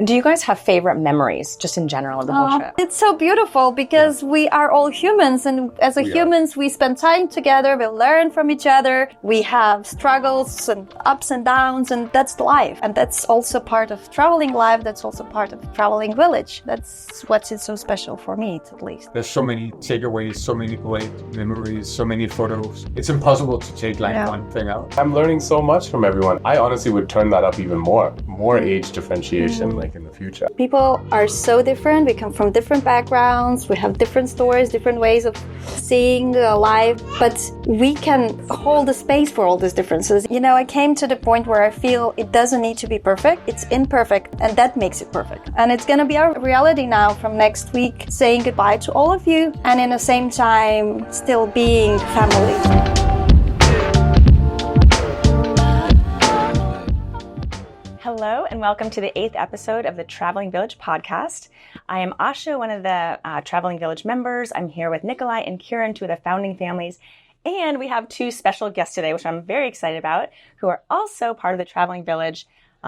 Do you guys have favorite memories, just in general, of the whole trip? It's so beautiful because we are all humans, and as humans, we spend time together, we learn from each other, we have struggles and ups and downs, and that's life. And that's also part of traveling life, that's also part of traveling village. That's what's so special for me, at least. There's so many takeaways, so many great memories, so many photos. It's impossible to take one thing out. I'm learning so much from everyone. I honestly would turn that up even more age differentiation, in the future. People are so different. We come from different backgrounds. We have different stories, different ways of seeing life, but we can hold the space for all these differences. I came to the point where I feel it doesn't need to be perfect. It's imperfect, and that makes it perfect. And it's going to be our reality now from next week, saying goodbye to all of you, and in the same time, still being family. Hello and welcome to the 8th episode of the Traveling Village podcast. I am Asha, one of the Traveling Village members. I'm here with Nikolai and Kieran, two of the founding families. And we have two special guests today, which I'm very excited about, who are also part of the Traveling Village.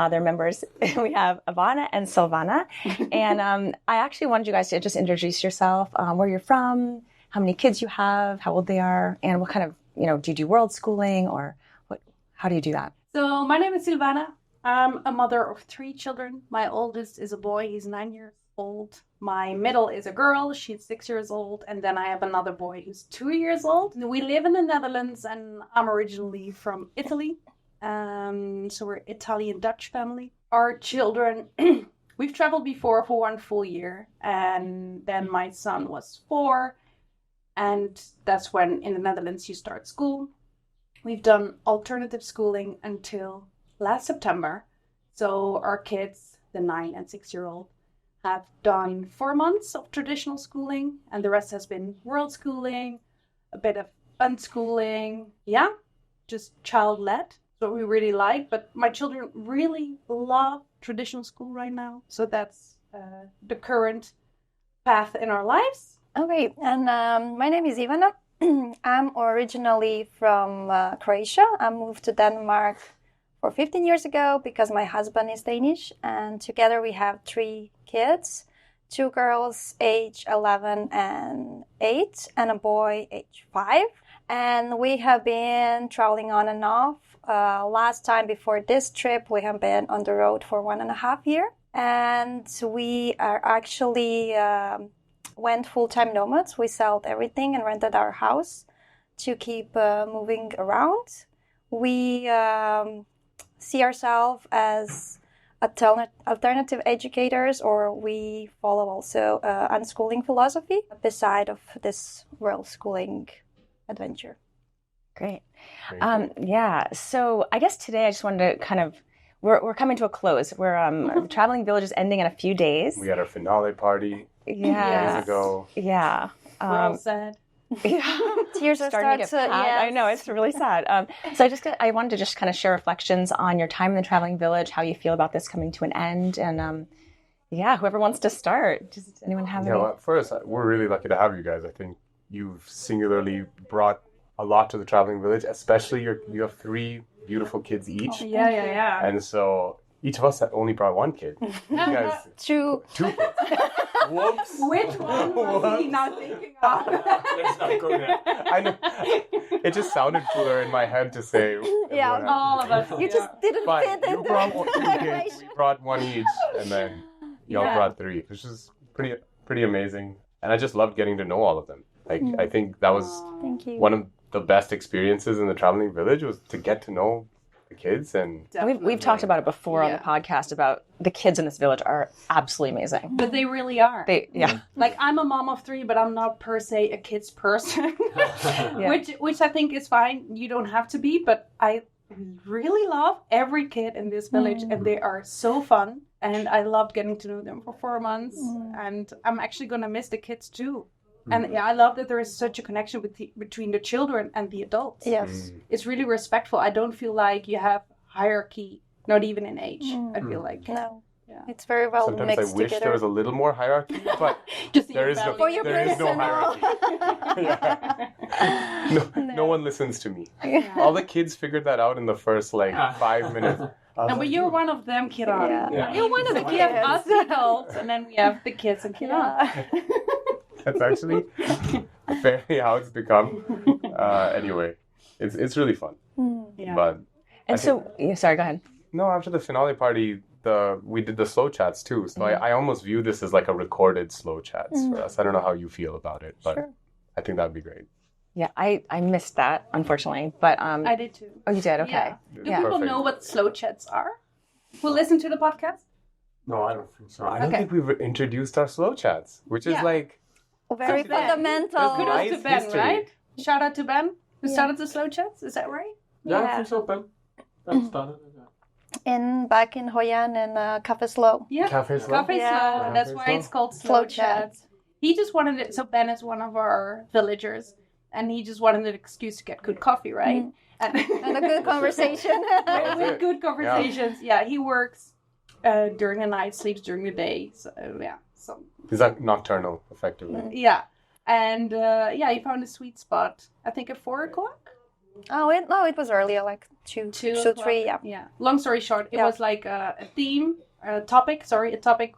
They're members. We have Ivana and Silvana. And I actually wanted you guys to just introduce yourself, where you're from, how many kids you have, how old they are, and what kind of, do you do world schooling, or how do you do that? So my name is Silvana. I'm a mother of 3 children. My oldest is a boy, he's 9 years old. My middle is a girl, she's 6 years old. And then I have another boy who's 2 years old. We live in the Netherlands, and I'm originally from Italy. So we're Italian-Dutch family. Our children, we've traveled before for 1 full year. And then my son was 4. And that's when in the Netherlands you start school. We've done alternative schooling until last September. So our kids, the 9 and 6-year-old, have done 4 months of traditional schooling, and the rest has been world schooling, a bit of unschooling. Yeah, just child-led. What we really like, but my children really love traditional school right now. So that's the current path in our lives. Okay, and my name is Ivana. I'm originally from Croatia. I moved to Denmark for 15 years ago because my husband is Danish, and together we have 3 kids, 2 girls age 11 and 8 and a boy age 5. And we have been traveling on and off. Last time before this trip, we have been on the road for 1.5 years. And we are actually went full-time nomads. We sold everything and rented our house to keep moving around. We see ourselves as alternative educators, or we follow also unschooling philosophy beside of this world schooling adventure. Great. So I guess today I just wanted to we're coming to a close. The Traveling Village is ending in a few days. We had our finale party years ago. Yeah. We're all sad. Tears are starting to get I know, it's really sad. So I wanted to just kind of share reflections on your time in the Traveling Village, how you feel about this coming to an end, and whoever wants to start. Does anyone have any? Well, first, we're really lucky to have you guys. I think you've singularly brought a lot to the Traveling Village, especially you have 3 beautiful kids each. Oh, yeah. And so each of us only brought 1 kid. You guys, 2 kids. Whoops. Which one was he not thinking of? Let's not go there. I know. It just sounded cooler in my head to say. Yeah, all of us. You just didn't fit in. You brought 2 kids. We brought 1 each, and then y'all brought 3, which is pretty amazing. And I just loved getting to know all of them. I think that was one of the best experiences in the Traveling Village, was to get to know the kids. And we've talked about it before on the podcast about the kids in this village are absolutely amazing. But they really are. Like, I'm a mom of 3, but I'm not per se a kids person, which I think is fine. You don't have to be, but I really love every kid in this village, and they are so fun. And I loved getting to know them for 4 months, and I'm actually going to miss the kids too. And I love that there is such a connection between the children and the adults. Yes. It's really respectful. I don't feel like you have hierarchy, not even in age. I feel like. No. Yeah. It's very well sometimes mixed I wish together. there was a little more hierarchy, but there is no hierarchy. No one listens to me. All the kids figured that out in the first 5 minutes. No, but you're one of them, Kiran. Yeah. You're one of the kids. We have us adults, and then we have the kids and Kiran. That's actually fairly how it's become. Anyway, it's really fun. Yeah. But sorry, go ahead. no, after the finale party, we did the slow chats too. So I almost view this as like a recorded slow chats for us. I don't know how you feel about it, but I think that'd be great. Yeah, I missed that, unfortunately. But I did too. Oh, you did? Okay. Yeah. Do Yeah. people know what slow chats are? Who listen to the podcast? No, I don't think so. I don't think we've introduced our slow chats, which is like Very fundamental. Kudos Nice to Ben, history. right? Shout out to Ben, who started the slow chats. Is that right? Yeah, I think so, Ben. That started it. Back in Hoi An and Café Slow. Yeah. Cafe Slow. Cafe Yeah. Slow. And that's Cafe why Slow. it's called Slow slow chats. chats. He just wanted it. So Ben is one of our villagers, and he just wanted an excuse to get good coffee, right? And a good conversation. with good conversations. Yeah, he works during the night, sleeps during the day. So yeah, so is that nocturnal, effectively? yeah, and he found a sweet spot. I think at 4 o'clock. It was earlier, like 2, 3, yeah. Yeah. Long story short, it was like a theme, a topic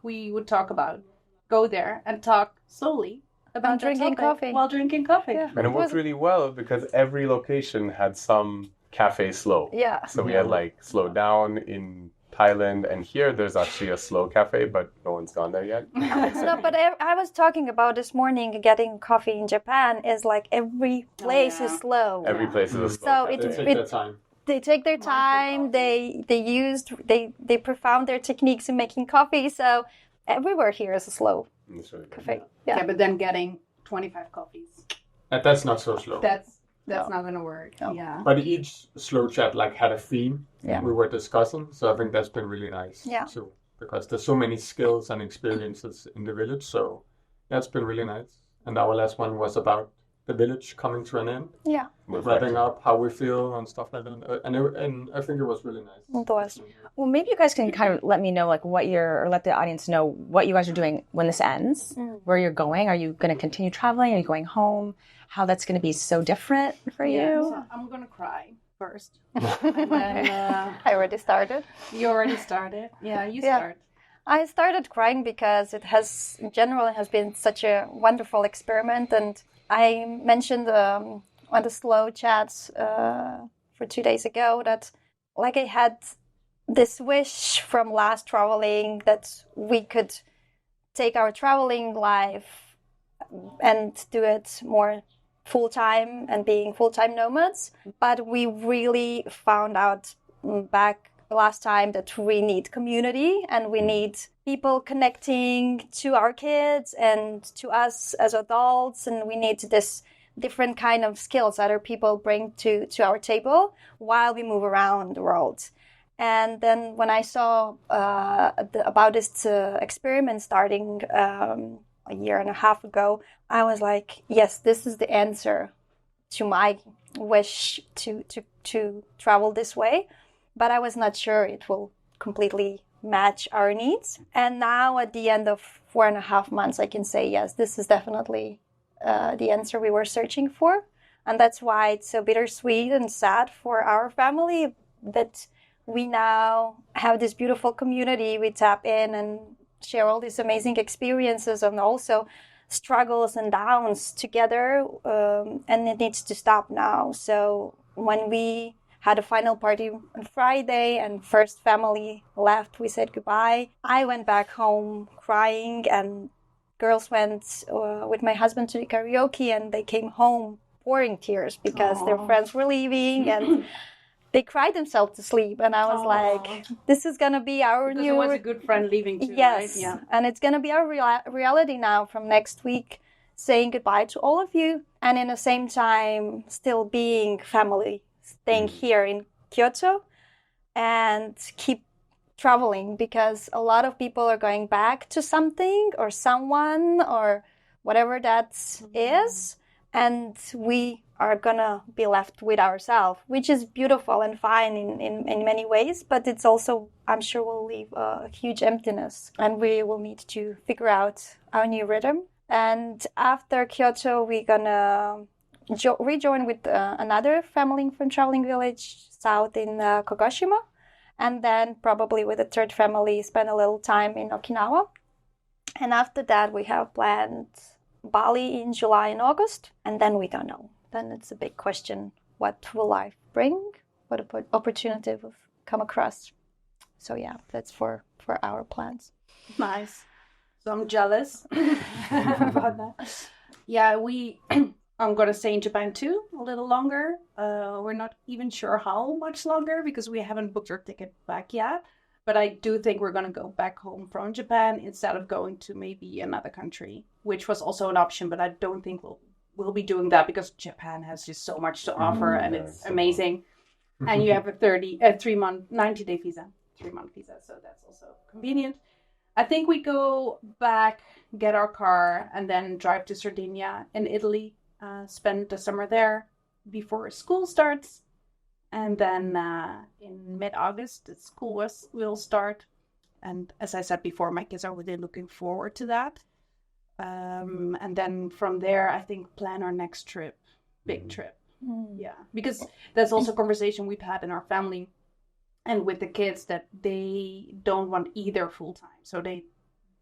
we would talk about. Go there and talk slowly about that drinking topic coffee. while drinking coffee. Yeah. And it worked really well because every location had some cafe slow. Yeah. So we had like slow down in Thailand, and here there's actually a slow cafe, but no one's gone there yet. No, but I was talking about this morning getting coffee in Japan is like every place is slow. Every place is a slow So cafe. They take their time. They take their time. They profound their techniques in making coffee. So everywhere here is a slow It's really good. cafe. Yeah, but then getting 25 coffees. And that's not so slow. That's not gonna work. No. Yeah. But each slow chat had a theme Yeah. we were discussing, so I think that's been really nice Yeah. too. Because there's so many skills and experiences in the village, so that's been really nice. And our last one was about the village coming to an end, Yeah. wrapping up how we feel and stuff like that. And I think it was really nice. It was. Well, maybe you guys can kind of let me know, like, or let the audience know what you guys are doing when this ends, where you're going. Are you going to continue traveling? Are you going home? How that's going to be so different for you? So I'm gonna cry first. And then, I already started. you already started. Yeah, you Yeah. start. I started crying because it has, in general, it has been such a wonderful experiment. And I mentioned on the slow chats for 2 days ago that, like, I had this wish from last traveling that we could take our traveling life and do it more full-time and being full-time nomads. But we really found out back last time that we need community and we need people connecting to our kids and to us as adults, and we need this different kind of skills other people bring to our table while we move around the world. And then when I saw about this experiment starting a year and a half ago, I was like, yes, this is the answer to my wish to travel this way. But I was not sure it will completely match our needs. And now at the end of 4.5 months, I can say, yes, this is definitely the answer we were searching for. And that's why it's so bittersweet and sad for our family that we now have this beautiful community. We tap in and share all these amazing experiences and also struggles and downs together. And it needs to stop now. So when we had a final party on Friday and first family left, we said goodbye. I went back home crying, and girls went with my husband to the karaoke, and they came home pouring tears because their friends were leaving and they cried themselves to sleep. And I was like, this is going to be our Because new... it was a good friend leaving too, Yes, right? Yeah. and it's going to be our reality now from next week, saying goodbye to all of you, and in the same time still being family, staying here in Kyoto and keep traveling, because a lot of people are going back to something or someone or whatever that is, and we are gonna be left with ourselves, which is beautiful and fine in many ways, but it's also, I'm sure, will leave a huge emptiness, and we will need to figure out our new rhythm. And after Kyoto, we're gonna rejoin with another family from Traveling Village south in Kagoshima, And then probably with the third family, spend a little time in Okinawa. And after that, we have planned Bali in July and August. And then we don't know. Then it's a big question. What will life bring? What opportunity will come across? So yeah, that's for our plans. Nice. So I'm jealous about that. Yeah, I'm going to stay in Japan too, a little longer. We're not even sure how much longer because we haven't booked our ticket back yet. But I do think we're going to go back home from Japan instead of going to maybe another country, which was also an option. But I don't think we'll be doing that because Japan has just so much to offer and it's amazing. And you have a 3-month, 90-day visa, 3-month visa. So that's also convenient. I think we go back, get our car, and then drive to Sardinia in Italy, spend the summer there before school starts. And then in mid-August, the school will start. And as I said before, my kids are really looking forward to that. And then from there, I think plan our next trip, big trip. Yeah, because that's also a conversation we've had in our family and with the kids that they don't want either full-time. So they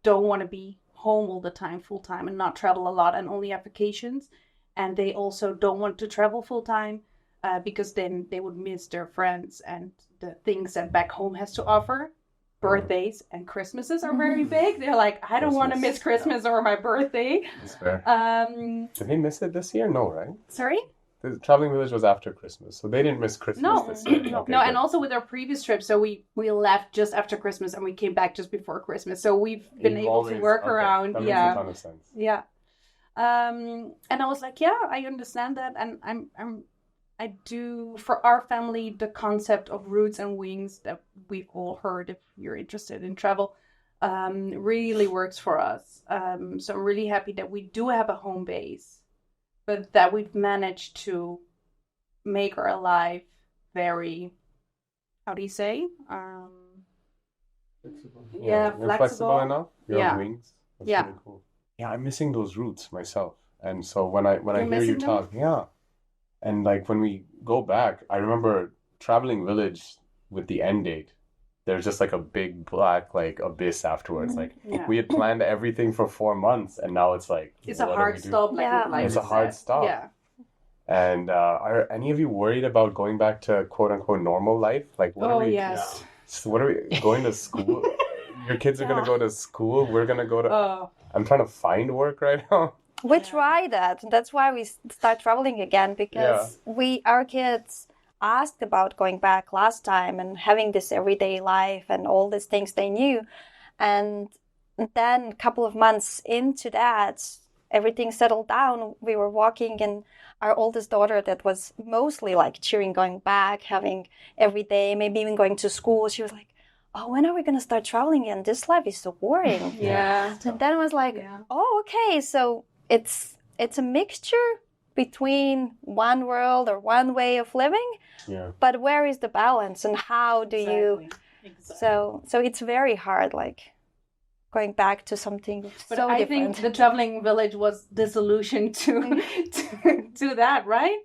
don't want to be home all the time full-time and not travel a lot and only have vacations. And they also don't want to travel full-time because then they would miss their friends and the things that back home has to offer. Birthdays and Christmases are very big. They're like, I don't want to miss Christmas or my birthday. That's fair. Did they miss it this year? No, right? Sorry? The traveling village was after Christmas, so they didn't miss Christmas this year. No, Okay, no, and also with our previous trip, so we left just after Christmas and we came back just before Christmas. So we've been able to work around. That makes a ton of sense. Yeah. And I was like, yeah, I understand that, and I do, for our family, the concept of roots and wings that we've all heard, if you're interested in travel, really works for us. So I'm really happy that we do have a home base, but that we've managed to make our life very, how do you say? Flexible. Yeah, you're flexible enough. Your Yeah. wings. That's really cool. Yeah, I'm missing those roots myself. And so when I hear you talk, and like when we go back, I remember traveling village with the end date. There's just like a big black like abyss afterwards. Like we had planned everything for 4 months, and now it's like it's a hard stop. Like it's a hard stop. Yeah. And are any of you worried about going back to quote unquote normal life? Like what are we? Yes. So what are we going to school? Your kids are gonna go to school. We're gonna go to. I'm trying to find work right now. We try that. That's why we start traveling again, because our kids asked about going back last time and having this everyday life and all these things they knew. And then a couple of months into that, everything settled down. We were walking, and our oldest daughter, that was mostly like cheering going back, having every day, maybe even going to school, she was like, oh, when are we going to start traveling again? This life is so boring. Yeah. And then I was like, oh, okay. So it's a mixture between one world or one way of living. Yeah. But where is the balance, and how do you? So it's very hard, like going back to something but so I different. think the traveling village was the solution to that, right?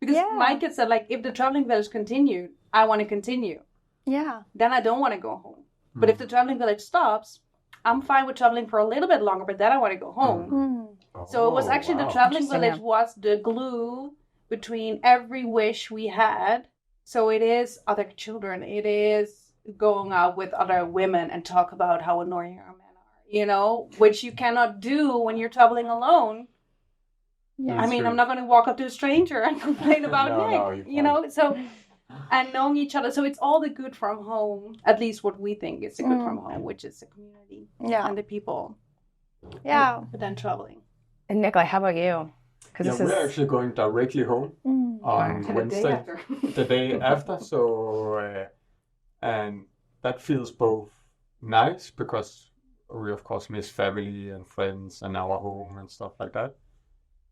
Because my kids said, like, if the traveling village continued, I want to continue. Yeah. Then I don't want to go home. But if the traveling village stops, I'm fine with traveling for a little bit longer, but then I want to go home. So it was actually the traveling village was the glue between every wish we had. So it is other children. It is going out with other women and talk about how annoying our men are, you know, which you cannot do when you're traveling alone. Yeah. I mean, I'm not going to walk up to a stranger and complain about Nick, you know, so... And knowing each other. So it's all the good from home, at least what we think is the good from home, which is the community and the people. Yeah. But then traveling. And Nikolai, how about you? We're actually going directly home on Wednesday, the day after. So, and that feels both nice because we, of course, miss family and friends and our home and stuff like that.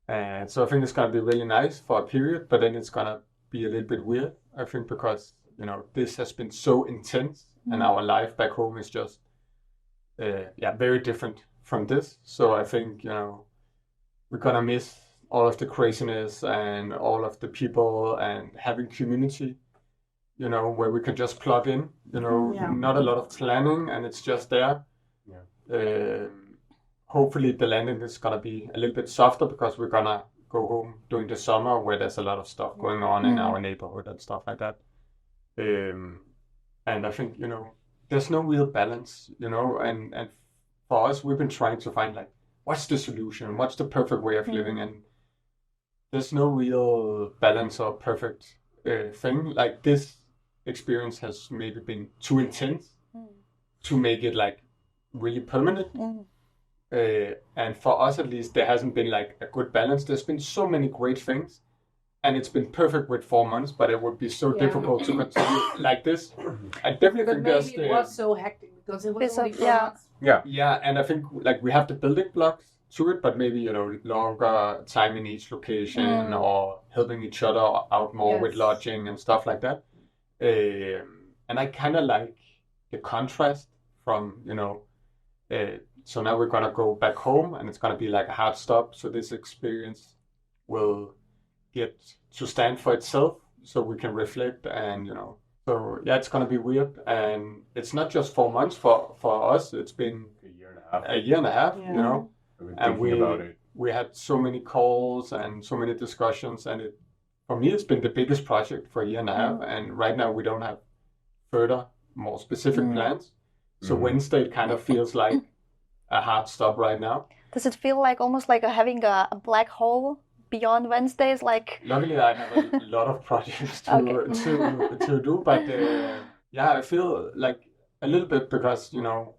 And so I think it's going to be really nice for a period, but then it's going to be a little bit weird, I think, because, you know, this has been so intense and our life back home is just, very different from this. So I think, you know, we're going to miss all of the craziness and all of the people and having community. you know, where we can just plug in, you know, not a lot of planning, and it's just there. Yeah. Hopefully the landing is gonna be a little bit softer because we're gonna go home during the summer where there's a lot of stuff going on in our neighborhood and stuff like that. And I think, you know, there's no real balance, you know, and for us, we've been trying to find like, what's the solution? What's the perfect way of living? And there's no real balance or perfect thing. Like this experience has maybe been too intense to make it like really permanent. And for us at least, there hasn't been like a good balance. There's been so many great things, and it's been perfect with 4 months, but it would be so difficult to continue like this. I definitely think maybe it was so hectic because it was only 4 months. Yeah, and I think like we have the building blocks to it, but maybe, you know, longer time in each location or helping each other out more with lodging and stuff like that. And I kind of like the contrast from, you know, so now we're gonna go back home and it's gonna be like a hard stop. So this experience will get to stand for itself, so we can reflect and, you know. So yeah, it's gonna be weird, and it's not just 4 months for us. It's been a year and a half, you know. And we had so many calls and so many discussions, and for me it's been the biggest project for a year and a half. And right now we don't have more specific plans. So Wednesday kind of feels like a hard stop right now. Does it feel like almost like having a black hole beyond Wednesdays? Like, luckily I have a lot of projects to do, but I feel like a little bit because, you know,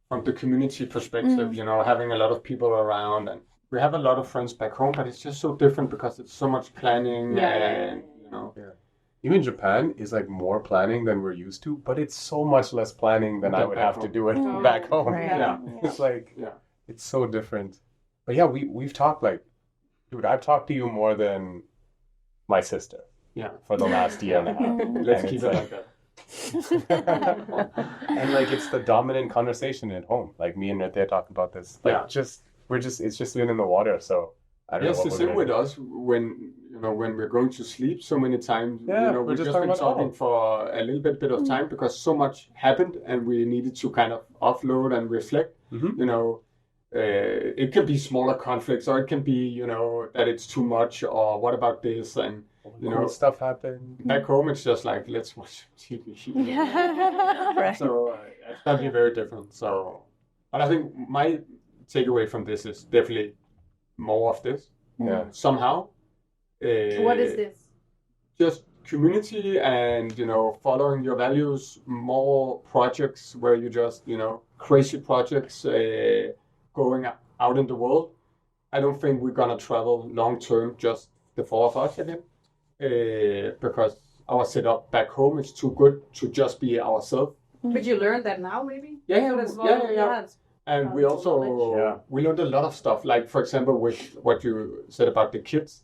from the community perspective, you know, having a lot of people around, and we have a lot of friends back home, but it's just so different because it's so much planning and, you know. Yeah. Even Japan is like more planning than we're used to, but it's so much less planning than I would have to do it back home. Right. Yeah. It's like, it's so different. But yeah, we've talked like, dude, I've talked to you more than my sister for the last year and a half. Let's keep it like that. And like, it's the dominant conversation at home. Like me and Rite are talking about this. Like it's just been in the water. So I don't know. Yes, the same with us when we're going to sleep so many times. You know, we've just been talking for a little bit of time because so much happened and we needed to kind of offload and reflect. You know, it can be smaller conflicts, or it can be, you know, that it's too much, or what about this, and you know, stuff happened. Back home, it's just like, let's watch TV. Right. So it's definitely very different. So, but I think my takeaway from this is definitely more of this. Yeah. Somehow. What is this? Just community and, you know, following your values, more projects where you just, you know, crazy projects going out in the world. I don't think we're going to travel long term, just the 4 of us again, because our setup back home is too good to just be ourselves. But you learned that now, maybe? Yeah. And we also, we learned a lot of stuff. Like, for example, with what you said about the kids,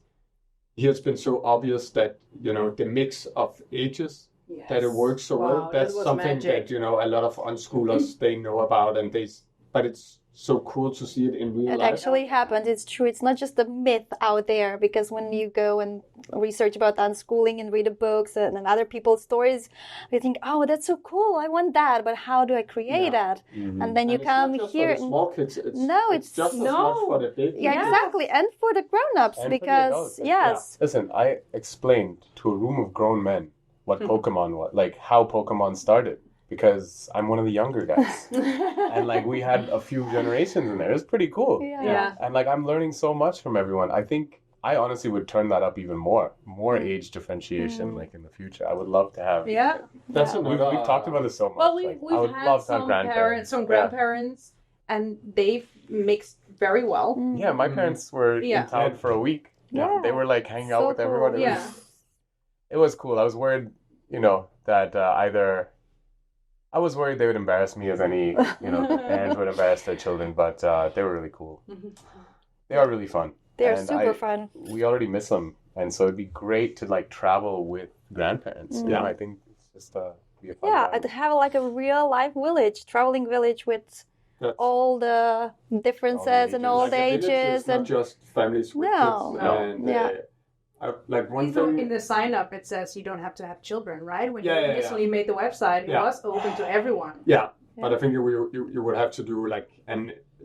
here it's been so obvious that, you know, the mix of ages, that it works so well. That's something that, you know, a lot of unschoolers, they know about, and but it's so cool to see it in real life. It actually happened. It's true. It's not just a myth out there, because when you go and research about unschooling and read the books and other people's stories, you think, oh, that's so cool. I want that. But how do I create that? And then you come here. For the small kids. It's just as much for the big kids. Yeah, exactly. And for the grown-ups, and because, Listen, I explained to a room of grown men what Pokemon was, like how Pokemon started. Because I'm one of the younger guys. And like we had a few generations in there. It was pretty cool. Yeah. And like I'm learning so much from everyone. I think I honestly would turn that up even more age differentiation like in the future. I would love to have That's another, we've talked about this so much. Well, like, we've had some grandparents and they've mixed very well. Yeah, my parents were in town for a week. Yeah. They were like hanging out with everyone. It was cool. I was worried, you know, that I was worried they would embarrass me as any, you know, parents would embarrass their children, but they were really cool. They are really fun. They're super fun. We already miss them, and so it'd be great to like travel with grandparents. You know, I think it's just be a fun time. To have like a real life village, traveling village with all the differences and all the ages, and not just families with kids. like one thing in the sign up, it says you don't have to have children, right? When you Yeah. initially made the website, it was open to everyone. Yeah, but I think you would have to do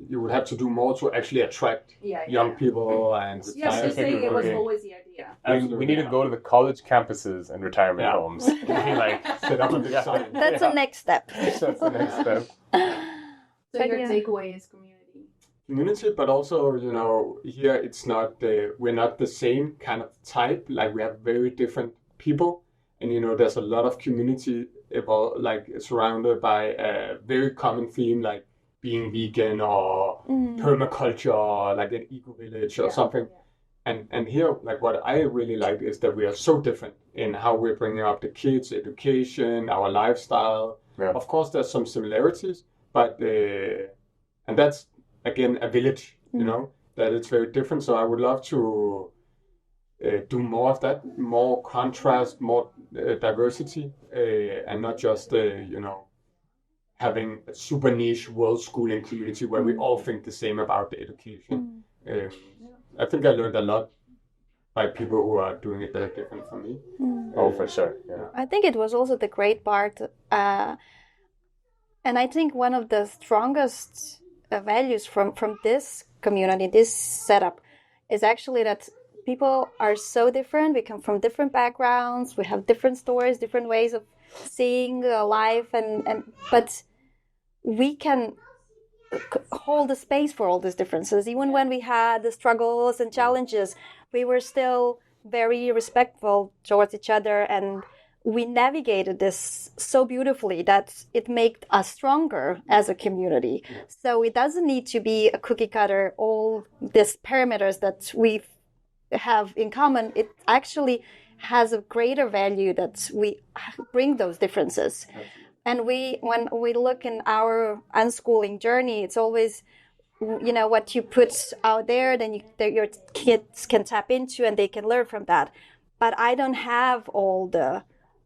you would have to do more to actually attract young people and. Yes, you're saying it was always the idea. We need to go to the college campuses and retirement homes. Like set up a big sign. That's the next step. That's the next step. So your takeaway is community, but also, here it's not, we're not the same kind of type, like we have very different people, and there's a lot of community surrounded by a very common theme, like being vegan or permaculture, or like an eco-village or something. And here, like what I really like is that we are so different in how we're bringing up the kids, education, our lifestyle. Yeah. Of course, there's some similarities, but, and that's, again, a village, that it's very different. So I would love to do more of that, more contrast, more diversity, and not just, having a super niche world schooling community where we all think the same about the education. I think I learned a lot by people who are doing it very different from me. Oh, for sure. Yeah. I think it was also the great part, and I think one of the strongest values from this community, this setup, is actually that people are so different. We come from different backgrounds. We have different stories, different ways of seeing life, but we can hold the space for all these differences. Even when we had the struggles and challenges, we were still very respectful towards each other, and we navigated this so beautifully that it made us stronger as a community. So it doesn't need to be a cookie cutter, all these parameters that we have in common. It actually has a greater value that we bring those differences. And when we look in our unschooling journey, it's always, what you put out there, then your kids can tap into and they can learn from that. But I don't have all the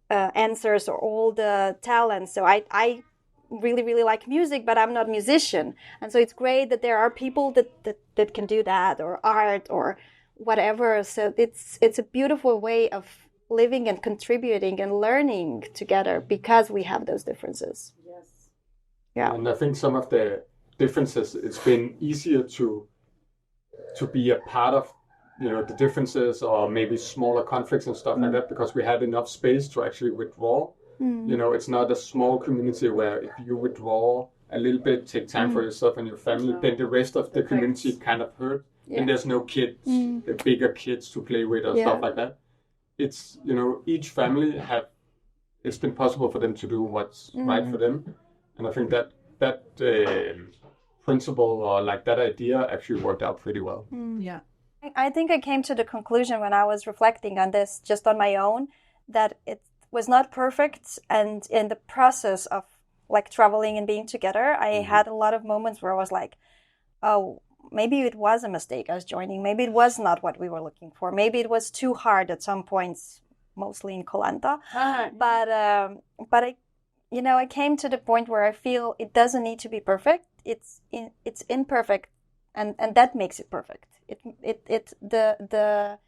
answers or all the talents. So I really, really like music, but I'm not a musician. And so it's great that there are people that can do that, or art or whatever. So it's a beautiful way of living and contributing and learning together because we have those differences. Yes. Yeah. And I think some of the differences, it's been easier to be a part of, the differences or maybe smaller conflicts and stuff like that, because we had enough space to actually withdraw. It's not a small community where if you withdraw a little bit, take time for yourself and your family, then the rest of the community kind of hurt. Yeah. And there's no kids, bigger kids to play with or stuff like that. It's, each family it's been possible for them to do what's right for them. And I think that principle or like that idea actually worked out pretty well. Yeah. I think I came to the conclusion when I was reflecting on this just on my own that it was not perfect. And in the process of like traveling and being together, I had a lot of moments where I was like, oh, maybe it was a mistake us joining. Maybe it was not what we were looking for. Maybe it was too hard at some points, mostly in Koh Lanta. But I came to the point where I feel it doesn't need to be perfect. It's imperfect, and that makes it perfect. It's the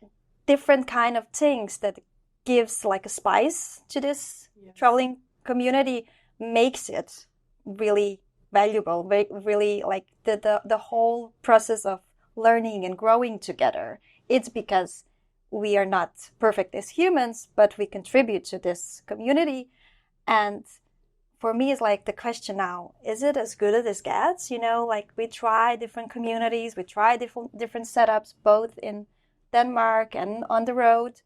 different kind of things that gives like a spice to this traveling community makes it really valuable, really like the whole process of learning and growing together. It's because we are not perfect as humans, but we contribute to this community. And for me, it's like the question now, is it as good as it gets? Like we try different communities, we try different setups, both in Denmark and on the road.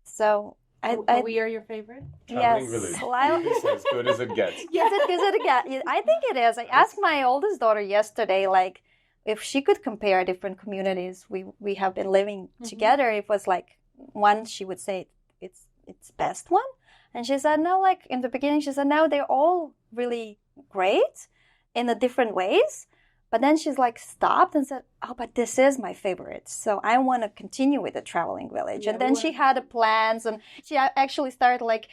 So we are your favorite? Yes. It's as good as it gets. Yes, it's good as it gets. I think it is. I asked my oldest daughter yesterday, like, if she could compare different communities we have been living together. It was like one, she would say it's best one. And she said, no, like in the beginning, she said, no, they're all really great in the different ways. But then she's like stopped and said, oh, but this is my favorite. So I want to continue with the traveling village. And then she had plans and she actually started like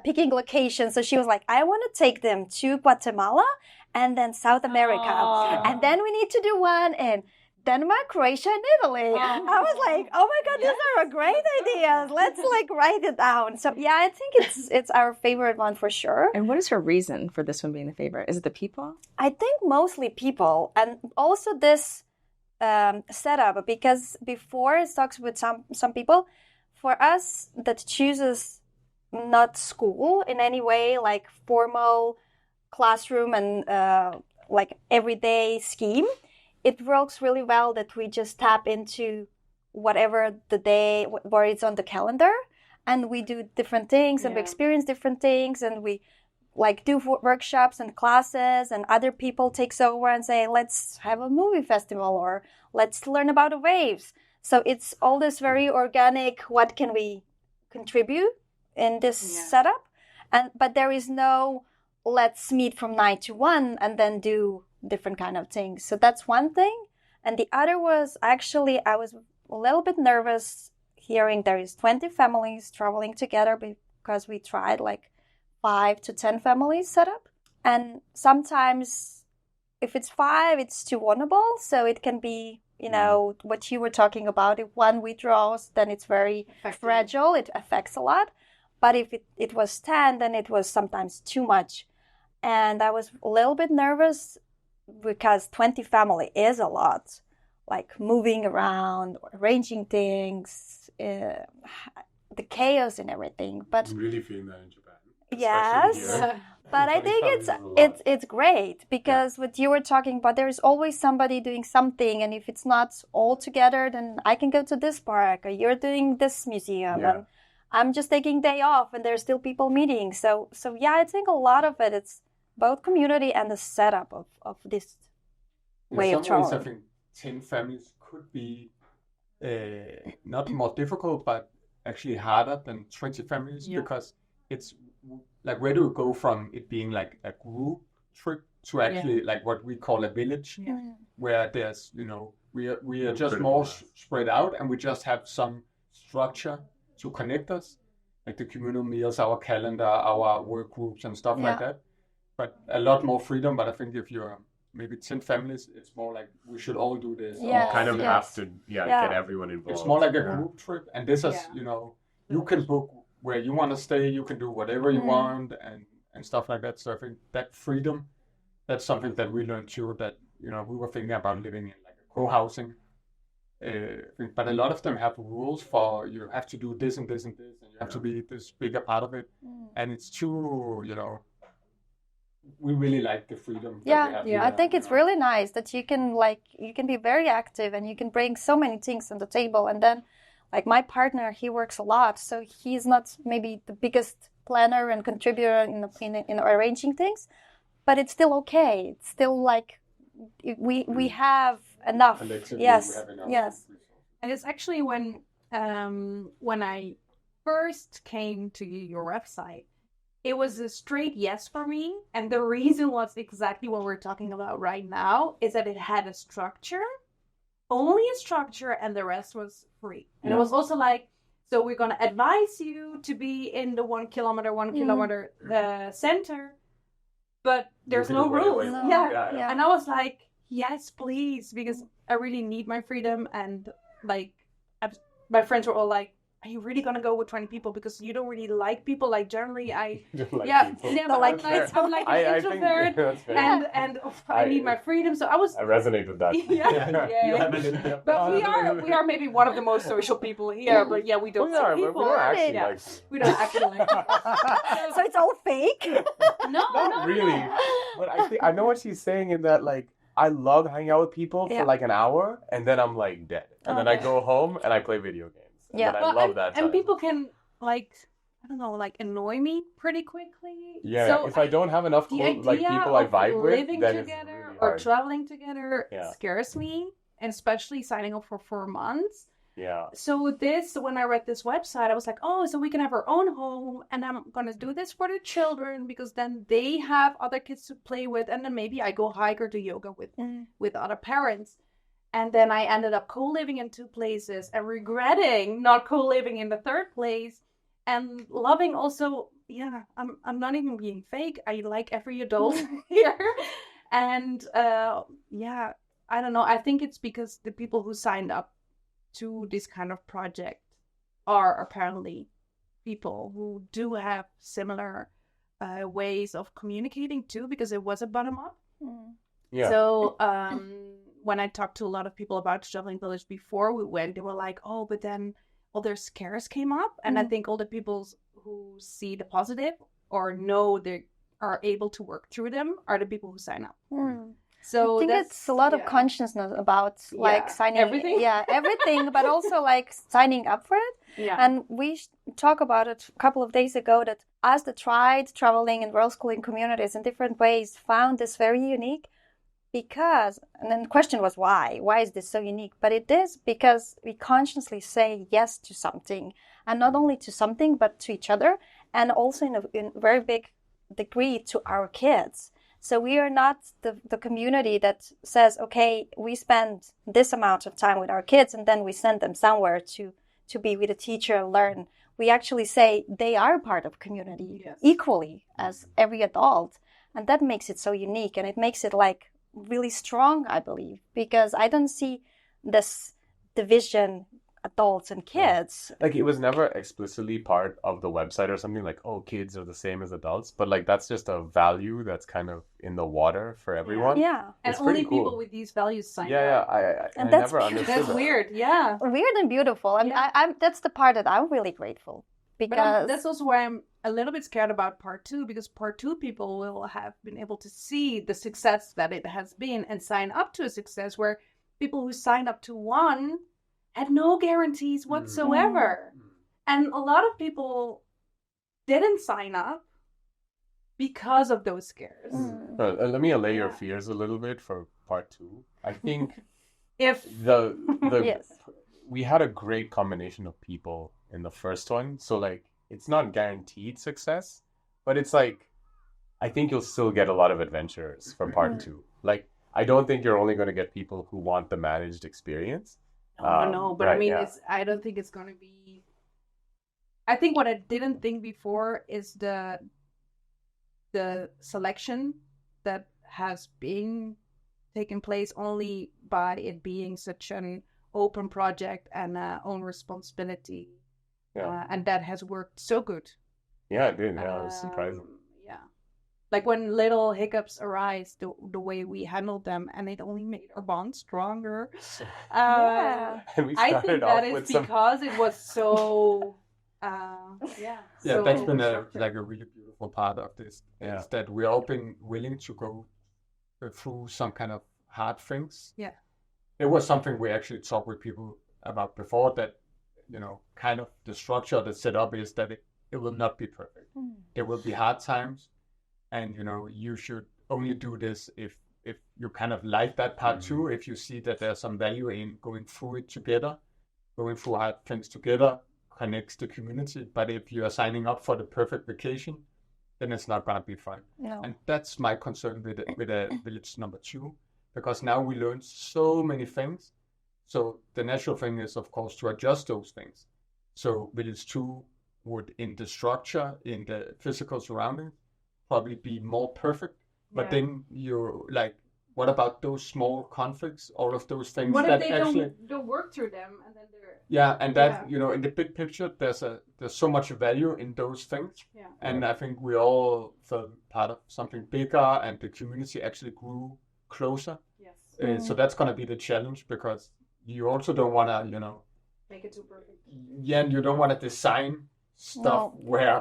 picking locations. So she was like, I want to take them to Guatemala and then South America. And then we need to do one in Denmark, Croatia, and Italy. I was like, oh my God, these are great ideas. Let's like write it down. So yeah, I think it's our favorite one for sure. And what is her reason for this one being the favorite? Is it the people? I think mostly people, and also this setup, because before it talks with some people, for us that chooses not school in any way, like formal classroom and like everyday scheme, it works really well that we just tap into whatever the day where it's on the calendar, and we do different things and we experience different things, and we like do workshops and classes, and other people takes over and say, let's have a movie festival, or let's learn about the waves. So it's all this very organic, what can we contribute in this setup? But there is no let's meet from 9 to 1 and then do different kind of things. So that's one thing. And the other was actually, I was a little bit nervous hearing there is 20 families traveling together, because we tried like 5 to 10 families set up. And sometimes if it's 5, it's too vulnerable. So it can be, you know, what you were talking about. If one withdraws, then it's very fragile. It affects a lot. But if it was 10, then it was sometimes too much. And I was a little bit nervous because 20 family is a lot. Like moving around, arranging things, the chaos and everything. But I'm really feeling that in Japan. Yes. But I think it's great, because what you were talking about, there is always somebody doing something, and if it's not all together, then I can go to this park, or you're doing this museum, and I'm just taking day off, and there's still people meeting. So yeah, I think a lot of it's both community and the setup of this way of traveling. I think 10 families could be not more difficult, but actually harder than 20 families, because it's like, where do you go from it being like a group trip to actually like what we call a village, where there's, you know, we are just more spread out, and we just have some structure to connect us, like the communal meals, our calendar, our work groups and stuff like that. But a lot more freedom. But I think if you're maybe 10 families, it's more like we should all do this. You kind of have to get everyone involved. It's more like a group trip, and this is, you know, you can book where you want to stay, you can do whatever you want, and stuff like that. So I think that freedom, that's something that we learned too, that, you know, we were thinking about living in like a co-housing, but a lot of them have rules for, you have to do this and this and this, and you have to be this bigger part of it, and it's too, you know, we really like the freedom. I think it's really nice that you can be very active, and you can bring so many things on the table. And then, like my partner, he works a lot, so he's not maybe the biggest planner and contributor in arranging things, but it's still okay. It's still like we have enough. Yes. And it's actually when I first came to your website, it was a straight yes for me. And the reason was exactly what we're talking about right now, is that it had a structure, only a structure, and the rest was free. And it was also like, so we're going to advise you to be in the 1 kilometer center, but there's no rules. And I was like, yes, please, because I really need my freedom. And like, my friends were all like, are you really gonna go with 20 people, because you don't really like people? Like generally, I'm like an introvert, and I need my freedom. So I resonate with that. But we are maybe one of the most social people here. But we don't. We don't actually like. So it's all fake. No, really. But I know what she's saying in that, like, I love hanging out with people for like an hour, and then I'm like dead, and then I go home and I play video games. Yeah, I love that. And people can, like, I don't know, like annoy me pretty quickly. Yeah, so if I don't have enough people I vibe with, living then together it's really or traveling together scares me, and especially signing up for 4 months. Yeah. So when I read this website, I was like, oh, so we can have our own home, and I'm gonna do this for the children, because then they have other kids to play with, and then maybe I go hike or do yoga with other parents. And then I ended up co-living in 2 places and regretting not co-living in the 3rd place, and loving also, I'm not even being fake. I like every adult here. And I don't know. I think it's because the people who signed up to this kind of project are apparently people who do have similar ways of communicating too, because it was a bottom up. Yeah. So when I talked to a lot of people about Traveling Village before we went, they were like, oh, but then all their scares came up. And I think all the people who see the positive or know they are able to work through them are the people who sign up. So I think it's a lot of consciousness about like signing everything. Yeah, everything, but also like signing up for it. Yeah. And we talked about it a couple of days ago that us that tried traveling and world schooling communities in different ways found this very unique because, and then the question was why? Why is this so unique? But it is because we consciously say yes to something, and not only to something, but to each other, and also in a very big degree to our kids. So we are not the community that says, okay, we spend this amount of time with our kids and then we send them somewhere to be with a teacher and learn. We actually say they are part of community equally as every adult. And that makes it so unique, and it makes it like really strong, I believe, because I don't see this division adults and kids. Like it was never explicitly part of the website or something like, oh, kids are the same as adults, but like that's just a value that's kind of in the water for everyone. Yeah. And only people with these values sign up. Yeah, I never understood That's that. weird, yeah. Weird and beautiful. And I'm that's the part that I'm really grateful. Because that's also why I'm a little bit scared about part 2, because part 2 people will have been able to see the success that it has been and sign up to a success, where people who signed up to one had no guarantees whatsoever. And a lot of people didn't sign up because of those scares. Let me allay your fears a little bit for part 2. I think if the we had a great combination of people in the first one, so like it's not guaranteed success, but it's like I think you'll still get a lot of adventurers for part 2. Like I don't think you're only going to get people who want the managed experience. No, but I mean, I don't think it's going to be. I think what I didn't think before is the selection that has been taken place only by it being such an open project and own responsibility. And that has worked so good. Yeah, it did. Yeah, it was surprising. Yeah. Like when little hiccups arise, the way we handled them, and it only made our bond stronger. And we I think that is because it was so... So that's been a really beautiful part of this. Is that we all been willing to go through some kind of hard things. Yeah. It was something we actually talked with people about before, that kind of the structure, the setup is that it will not be perfect. There will be hard times, and you should only do this if you kind of like that part too, if you see that there's some value in going through it together, going through hard things together, connects the community. But if you are signing up for the perfect vacation, then it's not going to be fun. No. And that's my concern with village number 2, because now we learned so many things. So the natural thing is, of course, to adjust those things. So village 2 would, in the structure, in the physical surroundings, probably be more perfect. But then you're like, what about those small conflicts? All of those things what that if they actually don't work through them, and then they're in the big picture, there's so much value in those things. Yeah. And I think we all felt part of something bigger, and the community actually grew closer. Yes. So that's gonna be the challenge, because you also don't want to, make it too perfect. Yeah, and you don't want to design stuff where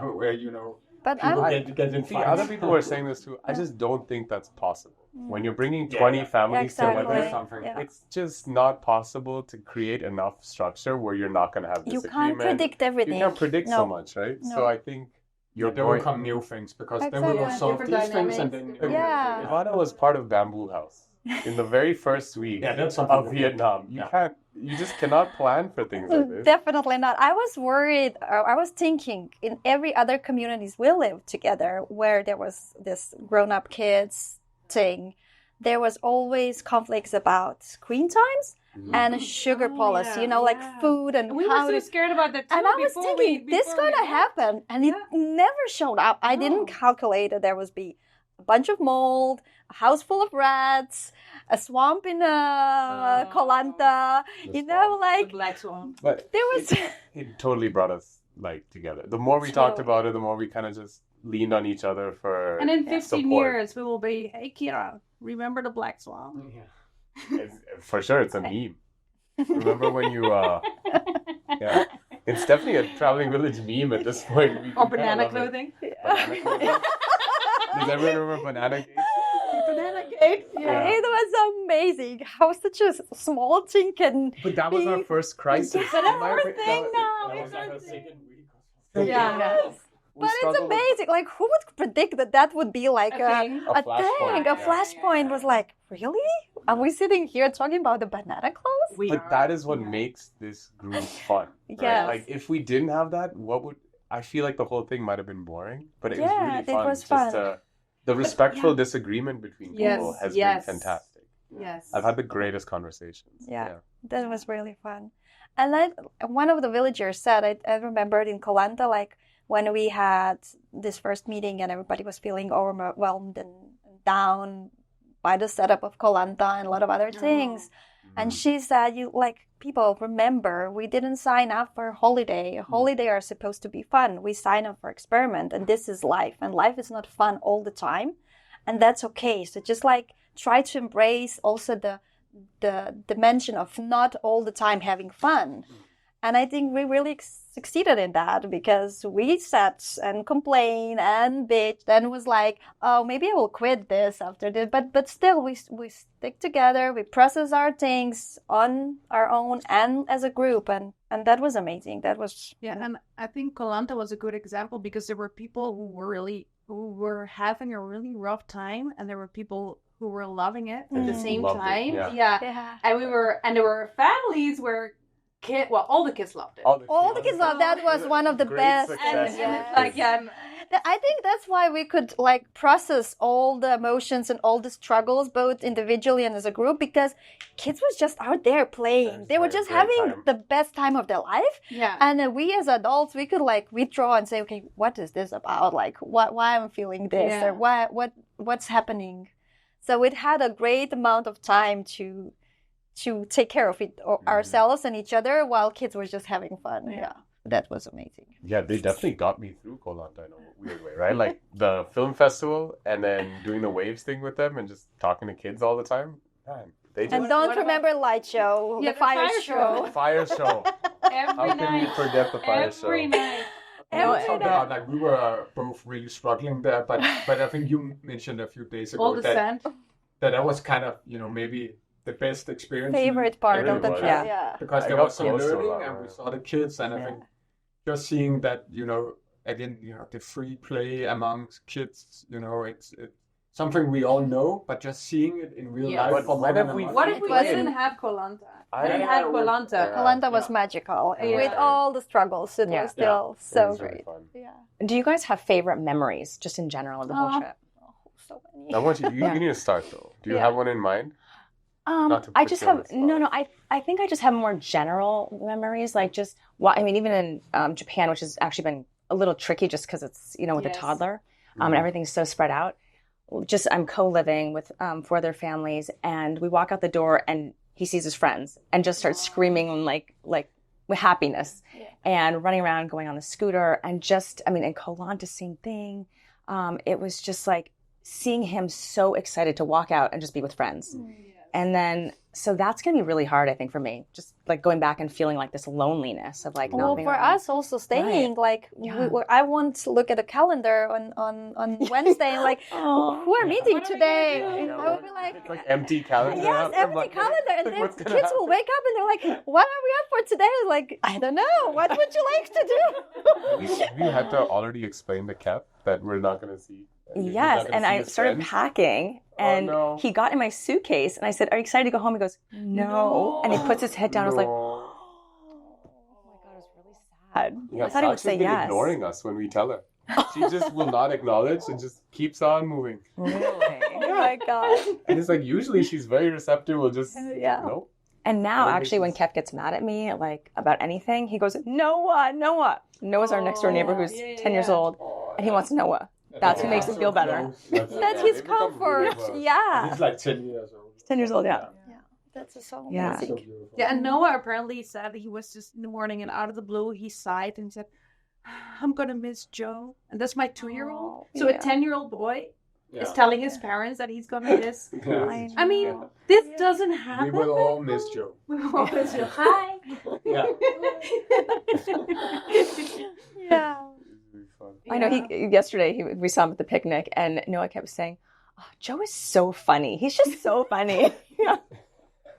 but people get in fights. Other people were saying this too. I just don't think that's possible. When you're bringing 20 families together, it's just not possible to create enough structure where you're not going to have disagreement. You can't predict everything. You can't predict so much, right? No. So I think there will come new things, because then we will solve these things, and then Ivana was part of Bamboo House in the very first week of Vietnam. You just cannot plan for things like this. Definitely not. I was worried. I was thinking in every other communities we lived together, where there was this grown-up kids thing, there was always conflicts about screen times and sugar policy, like food and we were so scared about that too. And I was thinking, this is going to happen, and it never showed up. I didn't calculate that there would be a bunch of mold, a house full of rats, a swamp in Koh Lanta, the black swamp. But there was it totally brought us like together. The more we talked about it, the more we kind of just leaned on each other for And in 15 support. years, we will be, hey, Kira, remember the black swamp? For sure, it's a meme. Remember when you, yeah. It's definitely a traveling village meme at this point. Or banana clothing. Banana clothing. Does everyone remember Banana Gate? Banana cake. Yeah. It was amazing how such a small thing can. But that was our first crisis. It's our first thing now. That was like our second week. Yeah. Yes. But it's amazing. Like, who would predict that would be like a thing? A flashpoint was like, really? Are we sitting here talking about the banana clothes? But that is what makes this group fun. Right? Yes. Like, if we didn't have that, I feel like the whole thing might have been boring. But it was really fun. It was fun. The respectful disagreement between people has been fantastic. Yes. I've had the greatest conversations. Yeah. That was really fun. And then one of the villagers said, I remembered in Koh Lanta, like, when we had this first meeting and everybody was feeling overwhelmed and down by the setup of Koh Lanta and a lot of other things. And she said, people, remember, we didn't sign up for a holiday. A holiday are supposed to be fun. We sign up for experiment, and this is life. And life is not fun all the time. And that's okay. So just try to embrace also the dimension of not all the time having fun. And I think we really succeeded in that, because we sat and complained and bitched and was like, oh, maybe I will quit this after this. But still, we stick together. We process our things on our own and as a group. And that was amazing. That was... Yeah, and I think Koh Lanta was a good example, because there were people who were having a really rough time, and there were people who were loving it at the same time. Yeah. And there were families where all the kids loved it. All the kids loved it. That was one of the best. I think that's why we could process all the emotions and all the struggles, both individually and as a group, because kids was just out there playing. They were just having the best time of their life. Yeah. And we as adults, we could withdraw and say, okay, what is this about? Why am I feeling this? Or what's happening? So it had a great amount of time to take care of it ourselves and each other while kids were just having fun. Yeah. That was amazing. Yeah, they definitely got me through Koh Lanta in a weird way, right? Like the film festival and then doing the waves thing with them and just talking to kids all the time. Man, and don't remember light show, the fire show. The fire show. How can we forget the fire show? Every night. We were both really struggling there, but I think you mentioned a few days ago that was kind of, maybe the best experience. Favorite part of the trip. Yeah. Because there was some learning and we saw the kids, and I think just seeing that, again, the free play amongst kids, it's something we all know, but just seeing it in real life. What if we didn't have Koh Lanta? We had Koh Lanta. Koh Lanta was magical. With all the struggles, it was still so great. Yeah. Do you guys have favorite memories, just in general, of the whole trip? So many. I want you need to start, though. Do you have one in mind? I just have I think I just have more general memories, even in Japan, which has actually been a little tricky just because it's with a toddler, and everything's so spread out. Just I'm co-living with 4 other families, and we walk out the door and he sees his friends and just starts screaming like with happiness and running around, going on the scooter, and in Koh Lanta, same thing. It was just seeing him so excited to walk out and just be with friends. And then, so that's going to be really hard, I think, for me. Just going back and feeling this loneliness of not being for around. Us also staying, I won't look at a calendar on Wednesday and who are meeting today? I would be it's empty calendar. Yes, empty calendar. And then kids will wake up and they're like, what are we up for today? I don't know. What would you like to do? We had to already explain to Cap that we're not going to see. Yes, and I started packing, and he got in my suitcase, and I said, "Are you excited to go home?" He goes, "No," and he puts his head down. I was like, "Oh my god, it was really sad." I thought he would say yes. Ignoring us when we tell her. She just will not acknowledge and just keeps on moving. Really? Oh my god! And it's usually she's very receptive. We'll just nope. And now, actually, when Kev gets mad at me, about anything, he goes, "Noah." Noah's our next door neighbor who's 10 years old, and he wants Noah. That's what makes him feel better. That's his comfort. Yeah. He's like 10 years old. He's 10 years old, yeah. That's so amazing. Yeah. So beautiful. Yeah, and Noah apparently said he was just in the morning and out of the blue he sighed and said, I'm gonna miss Joe. And that's my 2-year-old. So a 10-year-old boy is telling his parents that he's gonna miss. I mean, this doesn't happen. We will all miss Joe. We will all miss Joe. Hi. Yeah. Yeah. I know yesterday we saw him at the picnic and Noah kept saying, oh, Joe is so funny. He's just so funny.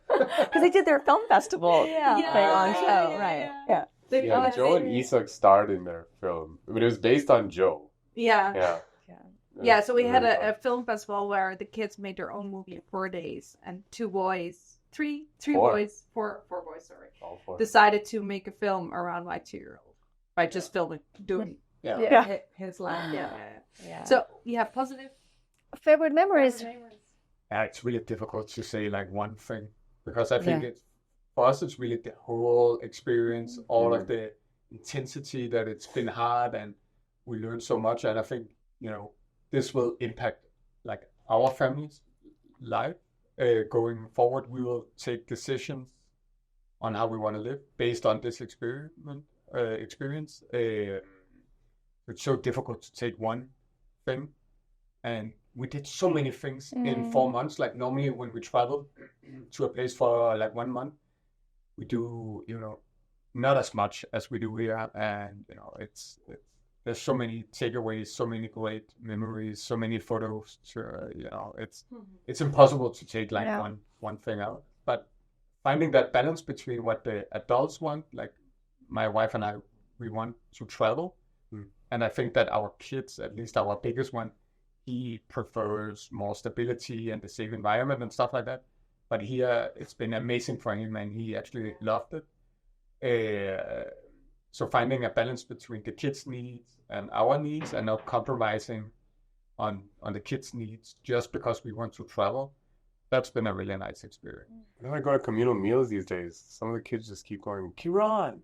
Because they did their film festival thing on show, right? Yeah. Yeah, Joe and Isak starred in their film. But it was based on Joe. Yeah. Yeah, so we had a film festival where the kids made their own movie in 4 days, and four boys, All four. decided to make a film around my 2-year-old by just doing his line. Yeah. So you have positive Favorite memories. Yeah, it's really difficult to say like one thing because I think for us it's really the whole experience, all of the intensity that it's been hard, and we learned so much. And I think this will impact like our family's life going forward. We will take decisions on how we want to live based on this experience. It's so difficult to take one thing, and we did so many things in 4 months. Like normally when we travel to a place for like 1 month, we do, not as much as we do here. And, there's so many takeaways, so many great memories, so many photos. It's impossible to take like one thing out. But finding that balance between what the adults want, like my wife and I, we want to travel. And I think that our kids, at least our biggest one, he prefers more stability and the safe environment and stuff like that. But here, it's been amazing for him, and he actually loved it. So finding a balance between the kids' needs and our needs, and not compromising on the kids' needs just because we want to travel, that's been a really nice experience. When I go to communal meals these days, some of the kids just keep going, Kiran,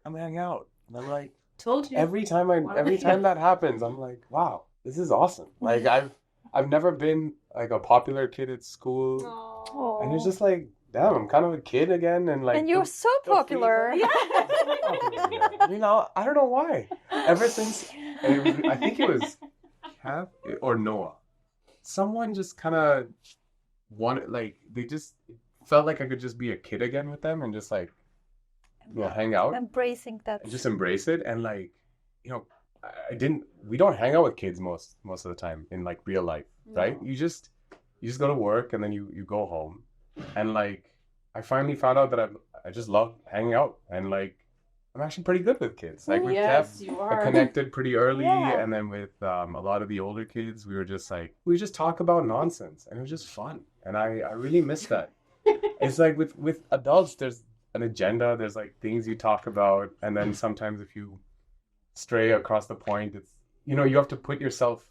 come hang out. And I'm like, told you. Every time that happens, I'm like, wow, this is awesome. Like I've never been like a popular kid at school. Aww. And it's just like, damn, I'm kind of a kid again, and like. And you're so popular. Yeah. I don't know why. Ever since I think it was Cav or Noah, someone just kind of wanted, like, they just felt like I could just be a kid again with them and just like, hang out, embracing that, and just embrace it. And like, we don't hang out with kids most of the time in like real life, right? You just go to work and then you go home. And like, I finally found out that I just love hanging out, and like, I'm actually pretty good with kids. Like with Kev, I connected pretty early, and then with a lot of the older kids, we just talk about nonsense, and it was just fun. And I really miss that. It's like with adults, there's an agenda, there's like things you talk about, and then sometimes if you stray across the point, it's you have to put yourself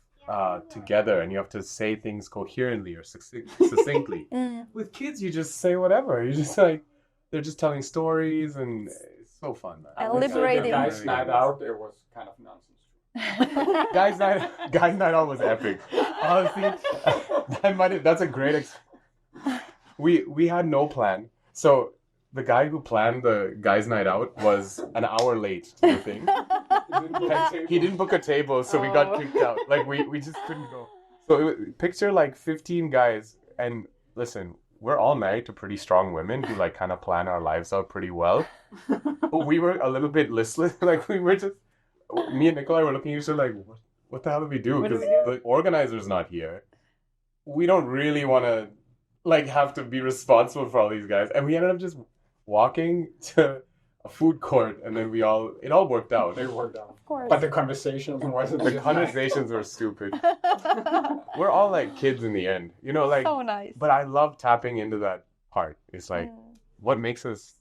together, and you have to say things coherently or succinctly. With kids, you just say whatever. You just like, they're just telling stories, and it's so fun, man. And liberating. Guys' night out, it was kind of nonsense. Guys' night out was epic. Honestly, that's a great. We had no plan, so the guy who planned the guys' night out was an hour late to the thing. He didn't book a table, so we got kicked out. Like, we just couldn't go. So picture like 15 guys, and listen, we're all married to pretty strong women who like kind of plan our lives out pretty well. But we were a little bit listless. Like, we were just, me and Nikolai were looking at each other like, what the hell do we do? Because the organizer's not here. We don't really want to like have to be responsible for all these guys. And we ended up just walking to a food court, and then it all worked out. They worked out. Of course. But the conversations wasn't. The conversations were stupid. We're all like kids in the end, like. So nice. But I love tapping into that part. It's like what makes us.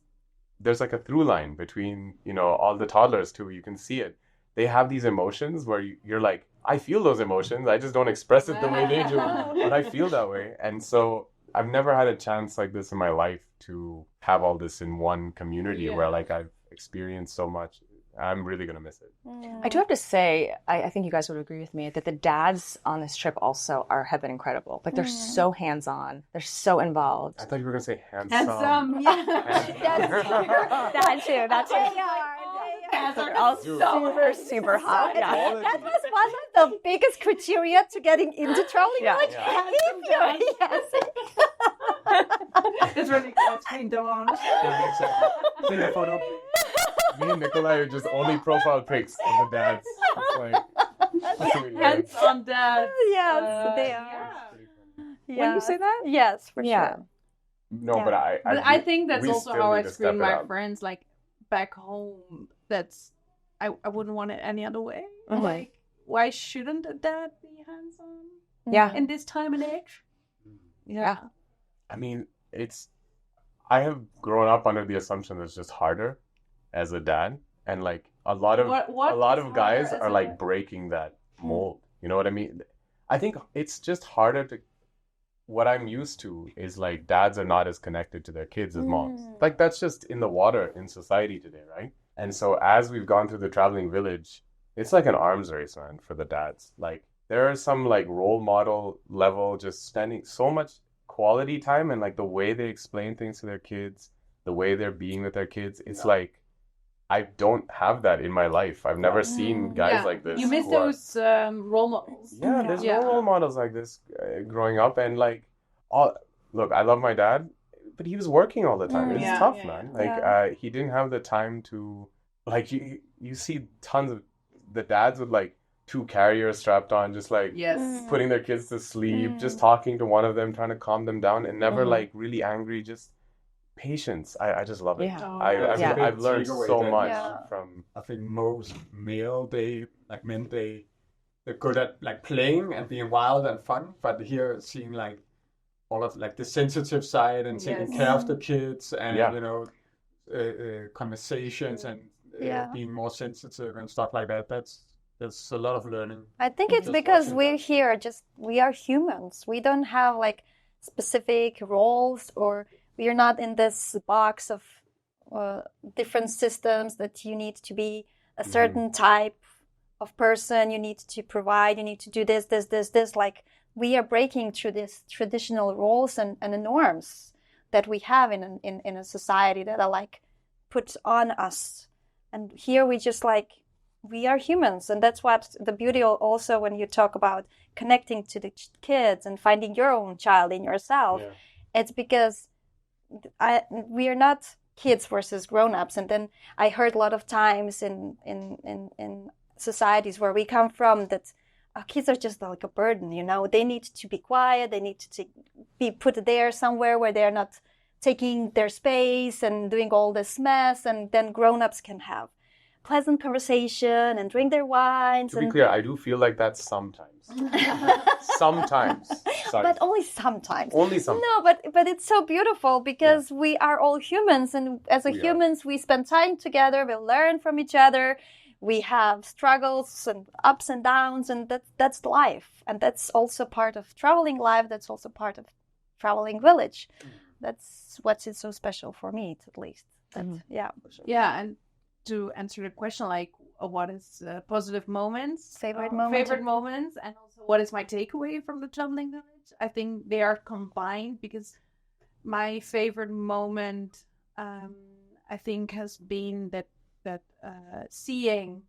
There's like a through line between all the toddlers too. You can see it. They have these emotions where you're like, I feel those emotions. I just don't express it the way they do, but I feel that way. And so I've never had a chance like this in my life to have all this in one community where like I've experienced so much. I'm really going to miss it. I do have to say, I think you guys would agree with me, that the dads on this trip also have been incredible. Like, they're so hands-on. They're so involved. I thought you were going to say handsome. Handsome. Yeah. That too. They They're all super hot. Yeah. That was one of the biggest criteria to getting into traveling village. Yes. It's really cool. It's paint on. Take a photo. Me and Nikolai are just only profile pics of the dads. It's like, Hands on dad. Yes, they are. Yeah. When you say that? Yes, for sure. No, Yeah. but I think that's we also still how need I to screen step it my up. friends, like back home. I wouldn't want it any other way. Mhm. Like, why shouldn't a dad be hands on Yeah. in this time and age? Yeah. I mean, I have grown up under the assumption that it's just harder as a dad, and like a lot of What is guys harder as are a like dad? breaking that mold. You know what I mean? I think it's just harder to. What I'm used to is like dads are not as connected to their kids as moms. Like that's just in the water in society today, right? And so as we've gone through the traveling village, it's like an arms race, man, for the dads. Like there are some like role model level, just spending so much quality time, and like the way they explain things to their kids, the way they're being with their kids. It's like I don't have that in my life. I've never seen guys like this. You miss who are- those role models. Yeah, there's no role models like this growing up, and like, look, I love my dad, but he was working all the time. It's Yeah, tough, yeah, man. yeah. Like, he didn't have the time to, like, you see tons of the dads with like 2 carriers strapped on, just like Yes. putting their kids to sleep, just talking to one of them, trying to calm them down, and never like really angry, just patience. I just love it. Yeah. Oh, I've learned takeaway so then. much Yeah. from. I think most men, they're good at like playing and being wild and fun, but here seeing like all of like the sensitive side and taking Yes. care of the kids and Yeah. you know conversations and Yeah. being more sensitive and stuff like that. There's a lot of learning. I think it's Just because watching we're that. here, we are humans. We don't have like specific roles, or we are not in this box of different systems that you need to be a certain type of person. You need to provide, you need to do this. Like we are breaking through these traditional roles and the norms that we have in a society that are like put on us. And here we just like, we are humans, and that's what the beauty also when you talk about connecting to the kids and finding your own child in yourself. Yeah. It's because we are not kids versus grown-ups. And then I heard a lot of times in societies where we come from that kids are just like a burden, you know. They need to be quiet, they need to be put there somewhere where they're not taking their space and doing all this mess, and then grown-ups can have pleasant conversation and drink their wines. To be clear, I do feel like that sometimes. Sometimes. Sorry. But only sometimes. Only sometimes. No, but it's so beautiful because we are all humans, and as humans, we spend time together, we learn from each other, we have struggles and ups and downs, and that's life. And that's also part of traveling life, that's also part of traveling village. That's what is so special for me, at least. Yeah. Yeah, and to answer the question, like, what is positive moments, Favorite moments, and also what is my takeaway from the traveling village? I think they are combined, because my favorite moment, I think, has been that seeing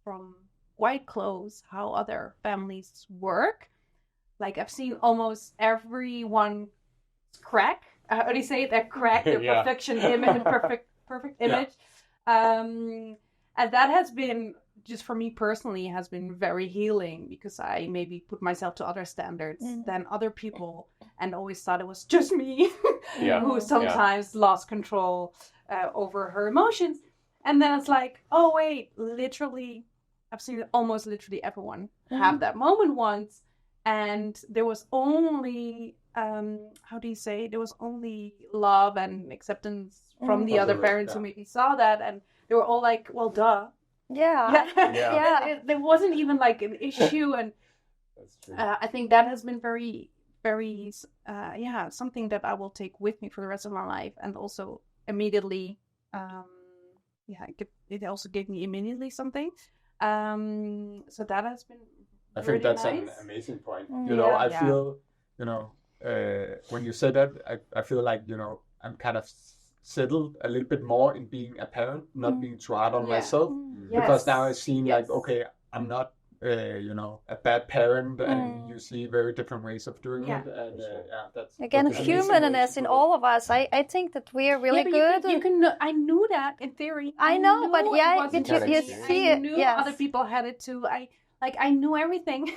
from quite close how other families work. Like I've seen almost everyone crack. How do you say it? That crack, the perfection image, perfect image. And that has been, just for me personally, has been very healing, because I maybe put myself to other standards than other people, and always thought it was just me who sometimes lost control over her emotions. And then it's like, oh wait, literally, I've seen almost literally everyone have that moment once, and there was only there was only love and acceptance from the other parents who maybe saw that, and they were all like, well, duh. There wasn't even like an issue. And That's true. I think that has been very, very, something that I will take with me for the rest of my life, and also immediately it also gave me immediately something. So that has been I think really that's nice. an amazing point. I feel, when you say that, I feel like, I'm kind of settled a little bit more in being a parent, not being too hard on myself. Because now I've seen like, okay, I'm not, a bad parent, and you see very different ways of doing it. And that's again, humanness in all of us. I think that we are really good. You can. I knew that in theory. I know, but you see I it. knew Yes. other people had it too. I knew everything.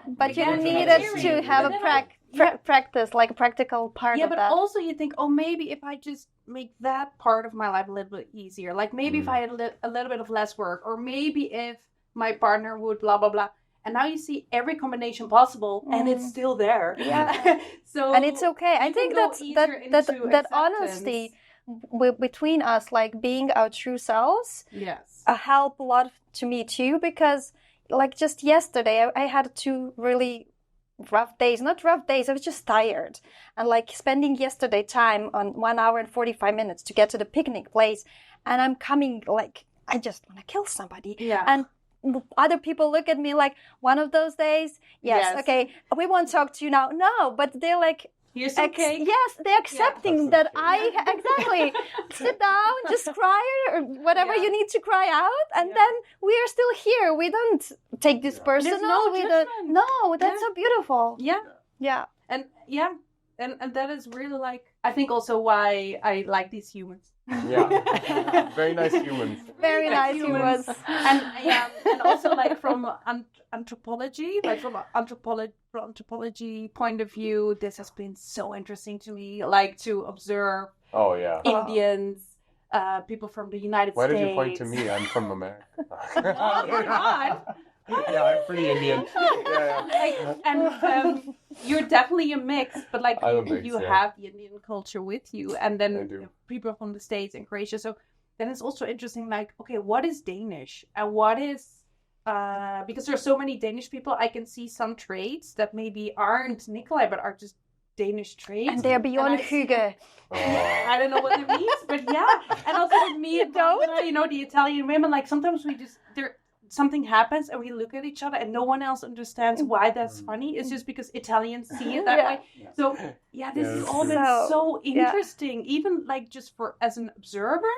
But you needed to have a practice, like a practical part of that. Yeah, but also you think, oh, maybe if I just make that part of my life a little bit easier, like maybe if I had a little bit of less work, or maybe if my partner would blah blah blah. And now you see every combination possible, and it's still there. Yeah. So and it's okay. I think that honesty between us, like being our true selves, help a lot to me too. Because like just yesterday, I had 2 really rough days. Not rough days. I was just tired, and like spending yesterday time on 1 hour and 45 minutes to get to the picnic place, and I'm coming like I just want to kill somebody. Yeah. And other people look at me like, one of those days, yes, okay, we won't talk to you now. No, but they're like, here's okay. Yes, they're accepting that exactly sit down, just cry or whatever you need to cry out, and then we are still here. We don't take this personal. No, that's so beautiful. Yeah. And that is really like, I think also why I like these humans. Yeah, very nice humans. Very nice humans. And also like from anthropology, like from anthropology point of view, this has been so interesting to me, like to observe Indians, people from the United States. Why did you point to me? I'm from America. Oh, you're not. Yeah, I'm pretty Indian. And you're definitely a mix, but like you mix, have the Indian culture with you, and then people from the States and Croatia. So then it's also interesting, like, okay, what is Danish, and what is because there's so many Danish people, I can see some traits that maybe aren't Nikolai, but are just Danish traits, and they're beyond hygge. I don't know what it means, but and also with me and the Italian women, like sometimes we just something happens and we look at each other and no one else understands why that's funny. It's just because Italians see it that way. So this has all been so interesting, even like just for as an observer,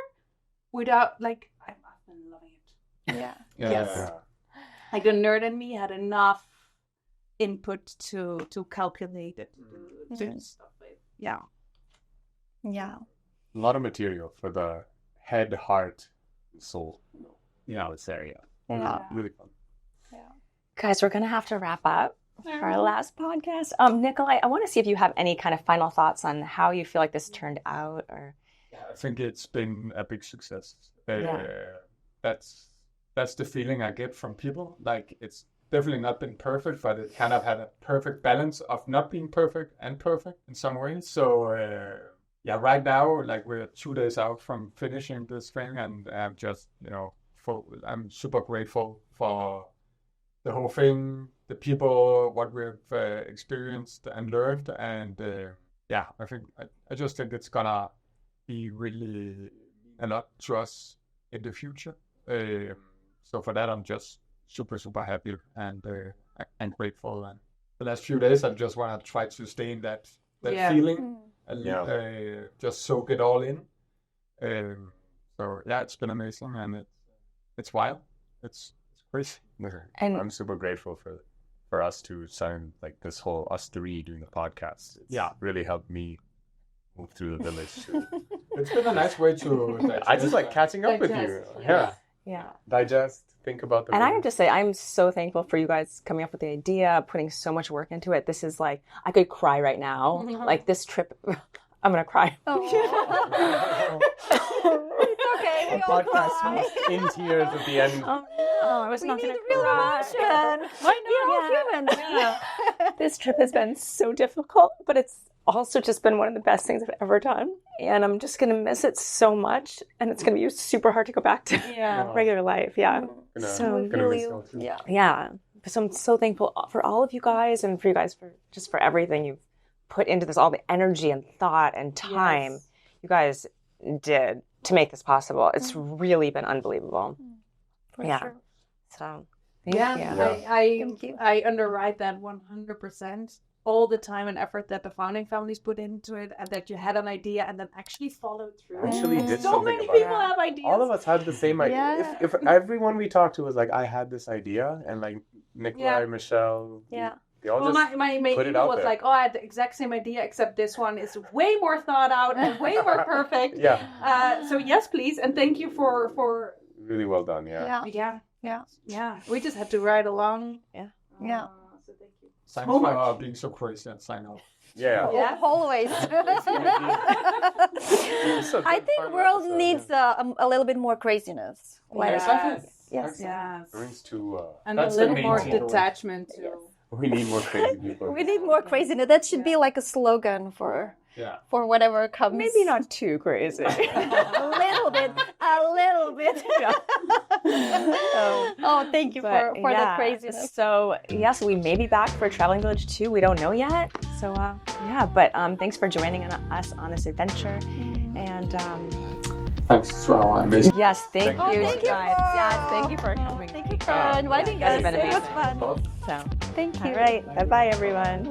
without like I've been loving it. Yes. Like the nerd in me had enough input to calculate it, to stuff with. Yeah. A lot of material for the head, heart, soul. This area. Really fun. Guys, we're going to have to wrap up for our last podcast. Nikolai, I want to see if you have any kind of final thoughts on how you feel like this turned out. Or I think it's been a big success. That's the feeling I get from people. Like, it's definitely not been perfect, but it kind of had a perfect balance of not being perfect and perfect in some ways. So right now, like, we're 2 days out from finishing this thing, and I'm just, I'm super grateful for the whole thing, the people, what we've experienced and learned, and I think I just think it's gonna be really a lot to us in the future. So for that, I'm just super happy and grateful. And the last few days, I just want to try to stay in that feeling and just soak it all in. So it's been amazing, and it's wild. It's crazy. And I'm super grateful for us to sign, like, this whole us 3 doing the podcast. It's really helped me move through the village. It's been a nice way to I just like catching up with you. Digest, think about the and I have to say, I'm so thankful for you guys coming up with the idea, putting so much work into it. This is like, I could cry right now. Like, this trip, I'm going to cry. It's okay. We all cry. In tears at the end. I was not going to cry. We're all humans. This trip has been so difficult, but it's also just been one of the best things I've ever done. And I'm just going to miss it so much. And it's going to be super hard to go back to regular life. So I'm so thankful for all of you guys, and for you guys for everything you've put into this, all the energy and thought and time. You guys did to make this possible. It's really been unbelievable. For yeah. sure. So I underwrite that 100%. All the time and effort that the founding families put into it, and that you had an idea and then actually followed through. Actually did So something many about people it. have ideas. All of us had the same idea. Yeah. If everyone we talked to was like, I had this idea, and like Nikolai, Michelle, they all Well, just my put it email out was there. like, oh, I had the exact same idea, except this one is way more thought out and way more perfect. So yes, please, and thank you for Really well done. Yeah. We just had to ride along. Yeah. So thank you. Thanks for being so crazy and sign off. Yeah. Always. I think world needs a little bit more craziness. Yes. Brings to And a little more detachment too. we need more crazy people. We need more craziness. That should be like a slogan for whatever comes. maybe not too crazy. a little bit. Oh, thank you for that craziness. So yes, we may be back for Traveling Village 2. We don't know yet. So but thanks for joining us on this adventure. And thanks to our amazing. yes, thank you thank you guys. for- Yes, thank you for coming. Thank you for inviting you guys us. have been It was amazing. fun. So Thank you. all right, bye everyone.